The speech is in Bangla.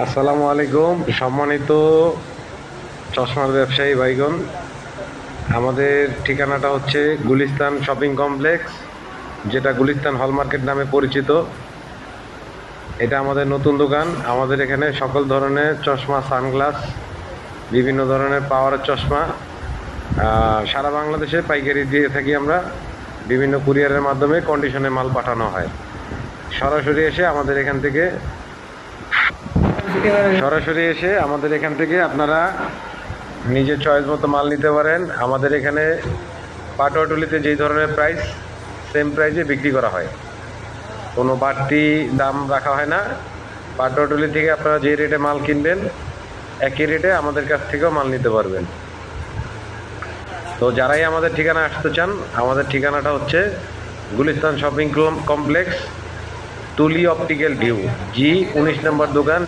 আসসালামু আলাইকুম সম্মানিত চশমার ব্যবসায়ী ভাইগণ। আমাদের ঠিকানাটা হচ্ছে গুলিস্তান শপিং কমপ্লেক্স, যেটা গুলিস্তান হল মার্কেট নামে পরিচিত। এটা আমাদের নতুন দোকান। আমাদের এখানে সকল ধরনের চশমা, সানগ্লাস, বিভিন্ন ধরনের পাওয়ারের চশমা সারা বাংলাদেশে পাইকারি দিয়ে থাকি আমরা। বিভিন্ন কুরিয়ারের মাধ্যমে কন্ডিশনে মাল পাঠানো হয়। সরাসরি এসে আমাদের এখান থেকে আপনারা নিজের চয়েস মতো মাল নিতে পারেন। আমাদের এখানে পাটোয়াটুলিতে যেই ধরনের প্রাইস, সেম প্রাইসে বিক্রি করা হয়, কোনো বাড়তি দাম রাখা হয় না। পাটোয়াটুলি থেকে আপনারা যে রেটে মাল কিনবেন, একই রেটে আমাদের কাছ থেকেও মাল নিতে পারবেন। তো যারাই আমাদের ঠিকানা আসতে চান, আমাদের ঠিকানাটা হচ্ছে গুলিস্তান শপিং কমপ্লেক্স, তুলি অপটিক্যাল ভিউ, G 19 নম্বর দোকান।